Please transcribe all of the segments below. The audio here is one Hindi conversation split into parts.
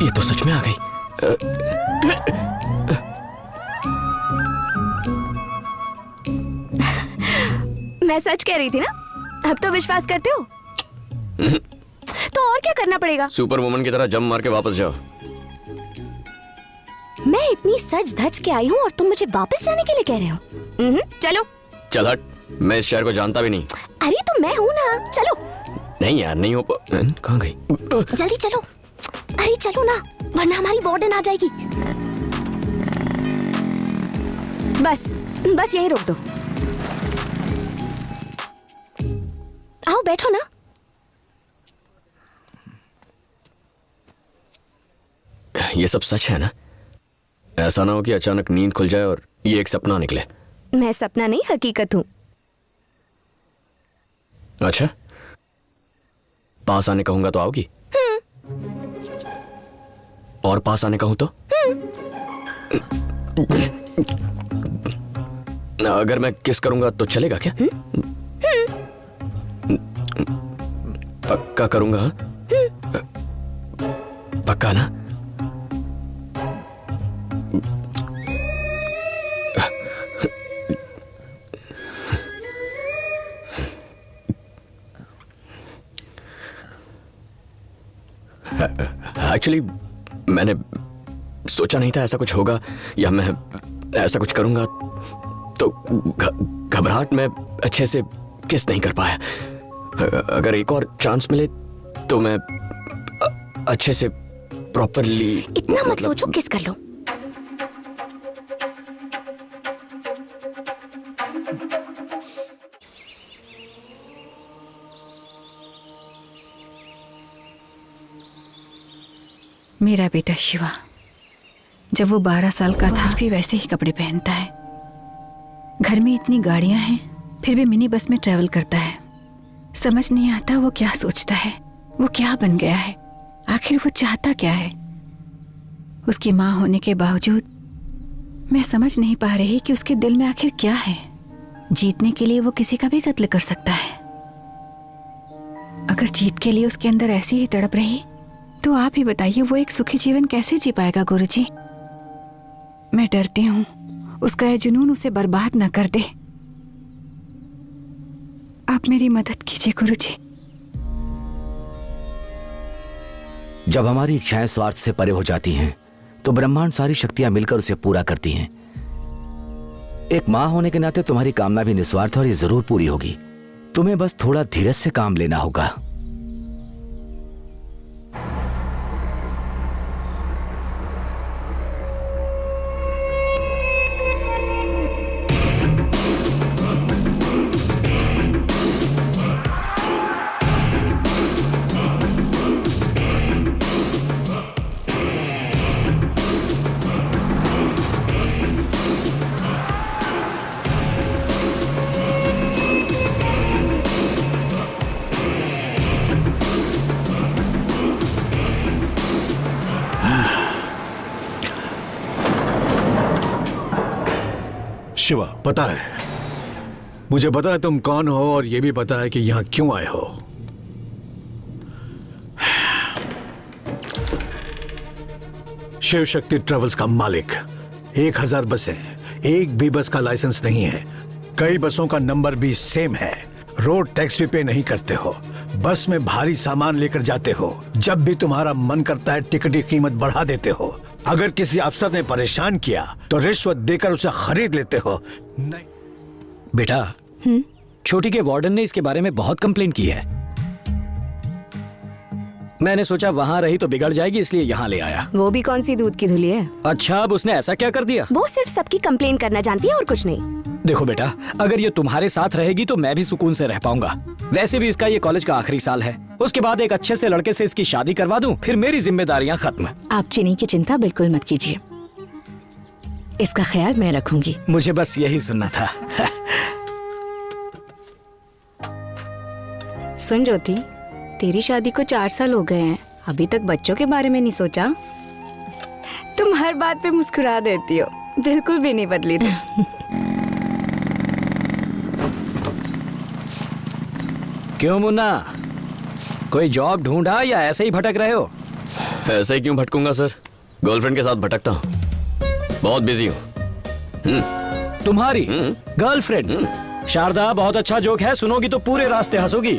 ये तो सच में आ गई। मैं सच कह रही थी ना, अब तो विश्वास करते हो? तो और क्या करना पड़ेगा? सुपर वुमन की तरह जंप मार के वापस जाओ। मैं इतनी सज धज के आई हूँ और तुम मुझे वापस जाने के लिए कह रहे हो? चलो। चल हट, मैं इस शहर को जानता भी नहीं। अरे तो मैं हूँ ना, चलो। नहीं यार, नहीं हो कहाँ गई? जल्दी चलो। अरे चलो ना, वरना हमारी वार्डन आ जाएगी। बस यही रोक दो। आओ बैठो ना। ये सब सच है ना? ऐसा ना हो कि अचानक नींद खुल जाए और ये एक सपना निकले। मैं सपना नहीं, हकीकत हूँ। अच्छा, पास आने कहूंगा तो आओगी? और पास आने कहूं तो? अगर मैं किस करूंगा तो चलेगा क्या? पक्का करूंगा? हाँ? पक्का ना? एक्चुअली मैंने सोचा नहीं था ऐसा कुछ होगा या मैं ऐसा कुछ करूंगा, तो घबराहट में अच्छे से किस नहीं कर पाया। अगर एक और चांस मिले तो मैं अच्छे से प्रॉपरली। इतना मत सोचो, किस कर लो। मेरा बेटा शिवा, जब वो 12 साल का था, आज भी वैसे ही कपड़े पहनता है। घर में इतनी गाड़ियां हैं, फिर भी मिनी बस में ट्रैवल करता है। समझ नहीं आता वो क्या सोचता है, वो क्या बन गया है, आखिर वो चाहता क्या है। उसकी माँ होने के बावजूद मैं समझ नहीं पा रही कि उसके दिल में आखिर क्या है। जीतने के लिए वो किसी का भी कत्ल कर सकता है। अगर जीत के लिए उसके अंदर ऐसी ही तड़प रही तो आप ही बताइए वो एक सुखी जीवन कैसे जी पाएगा गुरुजी। मैं डरती हूँ उसका यह जुनून उसे बर्बाद न कर दे। आप मेरी मदद कीजिए गुरुजी। जब हमारी इच्छाएं स्वार्थ से परे हो जाती हैं तो ब्रह्मांड सारी शक्तियां मिलकर उसे पूरा करती हैं। एक मां होने के नाते तुम्हारी कामना भी निस्वार्थ और ये जरूर पूरी होगी। तुम्हें बस थोड़ा धीरज से काम लेना होगा। शिवा, पता है, मुझे पता है तुम कौन हो और यह भी पता है कि यहां क्यों आए हो। शिव शक्ति ट्रेवल्स का मालिक। 1000 बसें, एक भी बस का लाइसेंस नहीं है। कई बसों का नंबर भी सेम है। रोड टैक्स भी पे नहीं करते हो। बस में भारी सामान लेकर जाते हो। जब भी तुम्हारा मन करता है टिकट की कीमत बढ़ा देते हो। अगर किसी अफसर ने परेशान किया तो रिश्वत देकर उसे खरीद लेते हो। नहीं बेटा, छोटी के वार्डन ने इसके बारे में बहुत कंप्लेन की है। मैंने सोचा वहाँ रही तो बिगड़ जाएगी, इसलिए यहाँ ले आया। वो भी कौन सी दूध की धुली है? अच्छा, अब उसने ऐसा क्या कर दिया? वो सिर्फ सबकी कंप्लेन करना जानती है और कुछ नहीं। देखो बेटा, अगर ये तुम्हारे साथ रहेगी तो मैं भी सुकून से रह पाऊंगा। वैसे भी इसका ये कॉलेज का आखिरी साल है। उसके बाद एक अच्छे से लड़के से इसकी शादी करवा दूं, फिर मेरी जिम्मेदारियां खत्म। आप चीनी की चिंता बिल्कुल मत कीजिए, इसका ख्याल मैं रखूंगी। मुझे बस यही सुनना था। सुन ज्योति, तेरी शादी को 4 साल हो गए हैं, अभी तक बच्चों के बारे में नहीं सोचा? तुम हर बात पे मुस्कुरा देती हो, बिल्कुल भी नहीं बदली तुम। क्यों मुन्ना, कोई जॉब ढूंढा या ऐसे ही भटक रहे हो? ऐसे ही क्यों भटकूंगा सर, गर्लफ्रेंड के साथ भटकता हूँ, बहुत बिजी हूँ। तुम्हारी गर्लफ्रेंड? शारदा, बहुत अच्छा जोक है, सुनोगी तो पूरे रास्ते हंसोगी।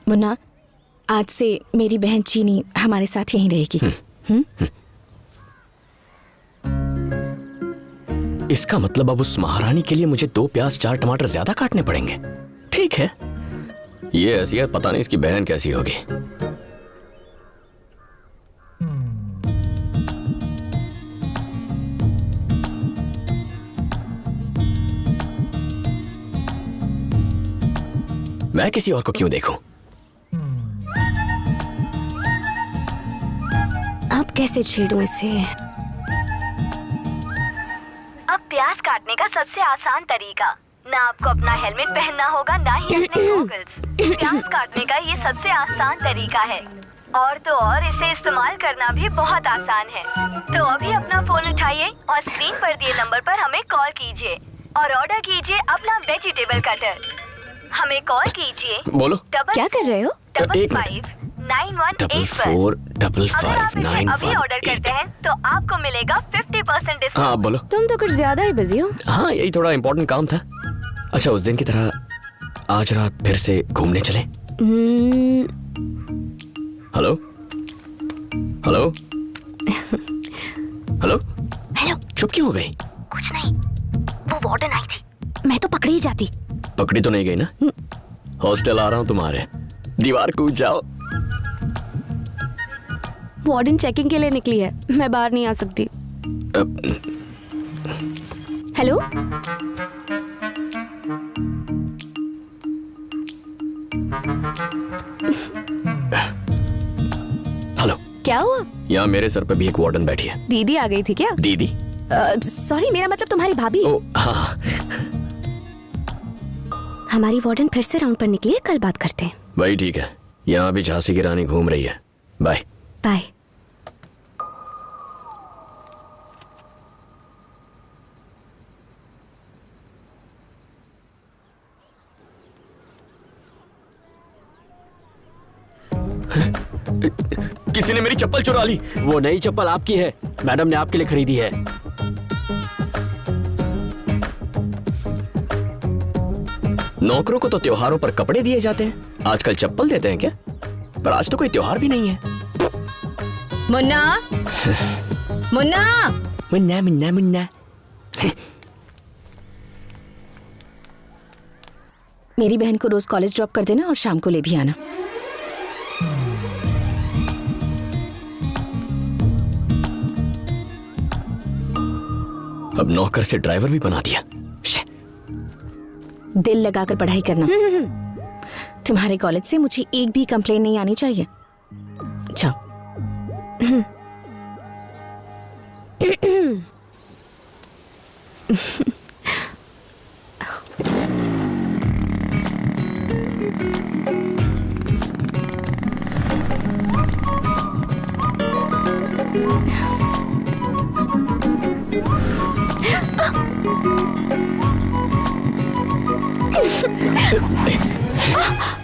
मुन्ना, आज से मेरी बहन चीनी हमारे साथ यहीं रहेगी। इसका मतलब अब उस महारानी के लिए मुझे 2 प्याज 4 टमाटर ज्यादा काटने पड़ेंगे। ठीक है, ये ऐसी है, पता नहीं इसकी बहन कैसी होगी। मैं किसी और को क्यों देखूं? अब कैसे छेड़ूं इसे? अब प्याज काटने का सबसे आसान तरीका, ना आपको अपना हेलमेट पहनना होगा, ना ही अपने गॉगल्स। प्याज काटने का ये सबसे आसान तरीका है, और तो और इसे इस्तेमाल करना भी बहुत आसान है। तो अभी अपना फोन उठाइए और स्क्रीन पर दिए नंबर पर हमें कॉल कीजिए और ऑर्डर कीजिए अपना वेजिटेबल कटर। हमें कॉल कीजिए। बोलो। क्या कर रहे हो? एक 5591 अगर आप इसे अभी ऑर्डर करते हैं तो आपको मिलेगा 50% डिस्काउंट। हाँ आप बोलो। तुम तो कुछ ज्यादा ही बिजी हो। हाँ, यही थोड़ा इम्पोर्टेंट काम था। अच्छा, उस दिन की तरह आज रात फिर से घूमने चले? हेलो हेलो हेलो हेलो, चुप क्यों हो गई? कुछ नहीं, वो वार्डन आई थी, मैं तो पकड़ी ही जाती। पकड़ी तो नहीं गई ना? हॉस्टल आ रहा हूँ तुम्हारे, दीवार कूद जाओ। वार्डन चेकिंग के लिए निकली है, मैं बाहर नहीं आ सकती। हेलो, हेलो, क्या हुआ? यहाँ मेरे सर पे भी एक वार्डन बैठी है। दीदी आ गई थी क्या? दीदी? सॉरी, मेरा मतलब तुम्हारी भाभी। ओ हाँ, हमारी वार्डन फिर से राउंड पर निकली है, कल बात करते हैं। भाई ठीक है, यहाँ भी झांसी की रानी घूम रही है। Bye bye. किसी ने मेरी चप्पल चुरा ली। वो नई चप्पल आपकी है, मैडम ने आपके लिए खरीदी है। नौकरों को तो त्योहारों पर कपड़े दिए जाते हैं, आजकल चप्पल देते हैं क्या? पर आज तो कोई त्योहार भी नहीं है। मुन्ना, मुन्ना, मुन्ना मुन्ना मुन्ना। मेरी बहन को रोज कॉलेज ड्रॉप कर देना और शाम को ले भी आना। अब नौकर से ड्राइवर भी बना दिया। दिल लगाकर पढ़ाई करना। तुम्हारे कॉलेज से मुझे एक भी कंप्लेन नहीं आनी चाहिए। जाओ।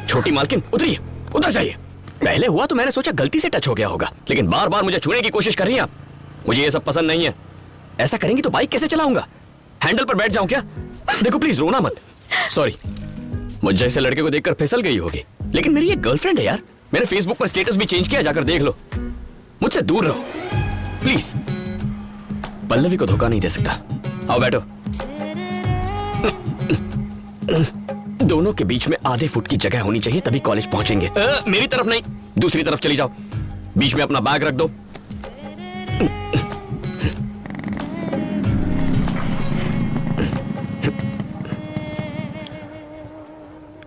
छोटी मालकिन उतरिए, उतर जाइए। पहले हुआ तो मैंने सोचा गलती से टच हो गया होगा, लेकिन बार बार मुझे छूने की कोशिश कर रही हैं आप। मुझे ये सब पसंद नहीं है। ऐसा करेंगी तो बाइक कैसे चलाऊंगा? हैंडल पर बैठ जाऊं क्या? देखो प्लीज, रोना मत। सॉरी, मुझ जैसे लड़के को देखकर फिसल गई होगी, लेकिन मेरी ये गर्लफ्रेंड है यार। मैंने फेसबुक पर स्टेटस भी चेंज किया, जाकर देख लो। मुझसे दूर रहो प्लीज। पल्लवी को धोखा नहीं दे सकता। आओ बैठो। दोनों के बीच में आधे फुट की जगह होनी चाहिए, तभी कॉलेज पहुंचेंगे। मेरी तरफ नहीं, दूसरी तरफ चली जाओ। बीच में अपना बैग रख दो।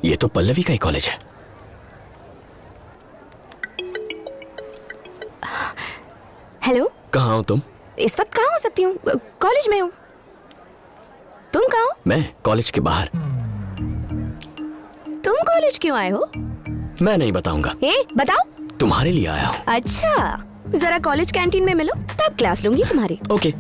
ये तो पल्लवी का ही कॉलेज है। हेलो, कहाँ हो तुम? इस वक्त कहाँ हो सकती हूँ? कॉलेज में हूँ। तुम कहाँ हो? मैं कॉलेज के बाहर। तुम कॉलेज क्यों आए हो? मैं नहीं बताऊंगा। बताओ। तुम्हारे लिए आया हूँ। अच्छा, जरा कॉलेज कैंटीन में मिलो, तब क्लास लूंगी तुम्हारी। ओके।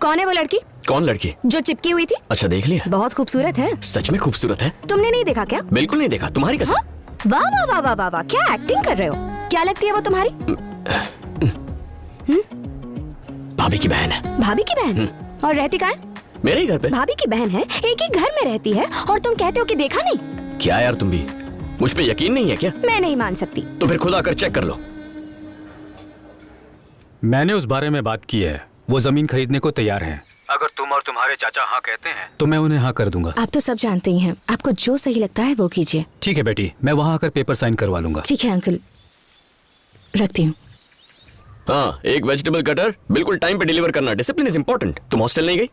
कौन है वो लड़की कौन लड़की? जो चिपकी हुई थी? अच्छा देख लिया? बहुत खूबसूरत है। सच में खूबसूरत है? तुमने नहीं देखा क्या? बिल्कुल नहीं देखा, तुम्हारी कसम। हाँ? वाह वाह वाह वाह वाह वाह, क्या एक्टिंग कर रहे हो? क्या लगती है वो तुम्हारी? भाभी की बहन है। भाभी की बहन? और रहती कहाँ है? मेरे ही घर पे। भाभी की बहन है, एक ही घर में रहती है, और तुम कहते हो कि देखा नहीं? क्या यार तुम भी, मुझ पे यकीन नहीं है क्या? मैं नहीं मान सकती। तो फिर खुद आकर चेक कर लो। मैंने उस बारे में बात की है, वो जमीन खरीदने को तैयार हैं। अगर तुम और तुम्हारे चाचा हाँ कहते हैं तो मैं उन्हें हाँ कर दूंगा। आप तो सब जानते ही हैं, आपको जो सही लगता है वो कीजिए। ठीक है बेटी, मैं वहाँ आकर पेपर साइन करवा लूंगा। ठीक है अंकल, रखती हूँ। हाँ, एक वेजिटेबल कटर बिल्कुल टाइम पे डिलीवर करना। Discipline is important. तुम हॉस्टल नहीं गई?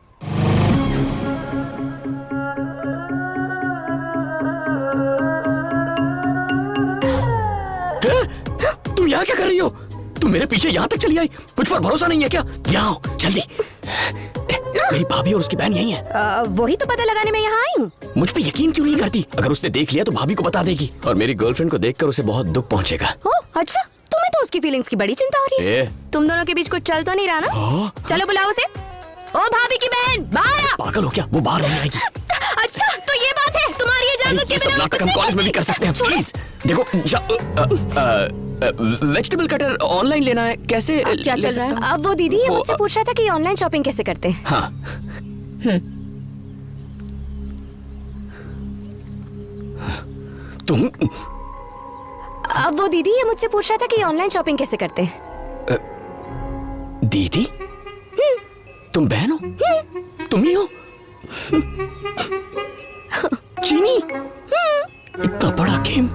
तुम यहाँ क्या कर रही हो? तुम मेरे पीछे यहाँ तक चली आई? मुझ पर भरोसा नहीं है क्या? यहाँ आओ जल्दी। मेरी भाभी और उसकी बहन यही है। वही तो पता लगाने में यहाँ आई हूँ। मुझ पे यकीन क्यों नहीं करती? अगर उसने देख लिया तो भाभी को बता देगी, और मेरी गर्लफ्रेंड को देखकर उसे बहुत दुख पहुंचेगा। ओह अच्छा, तुम्हें तो उसकी फीलिंग्स की बड़ी चिंता हो रही है। तुम दोनों के बीच कुछ चल तो नहीं रहा ना? चलो बुलाओ उसे। ओ भाभी की बहन, बाहर आ। पागल हो क्या? वो बाहर नहीं आएगी। अच्छा तो ये बात है, तुम्हारी इजाजत के सब बिना मैं नाटक कुछ हम नहीं कॉलेज में भी कर सकते हैं। प्लीज देखो, वेजिटेबल कटर ऑनलाइन लेना है, कैसे? क्या चल रहा है? अब वो दीदी ये मुझसे पूछ रहा था कि ऑनलाइन शॉपिंग कैसे करते हैं। हाँ। तुम अब वो दीदी ये मुझसे पूछ रहा था कि ऑनलाइन शॉपिंग कैसे करते हैं। दीदी? तुम बहन हो? तुम ही हो? चीनी? इतना बड़ा गेम।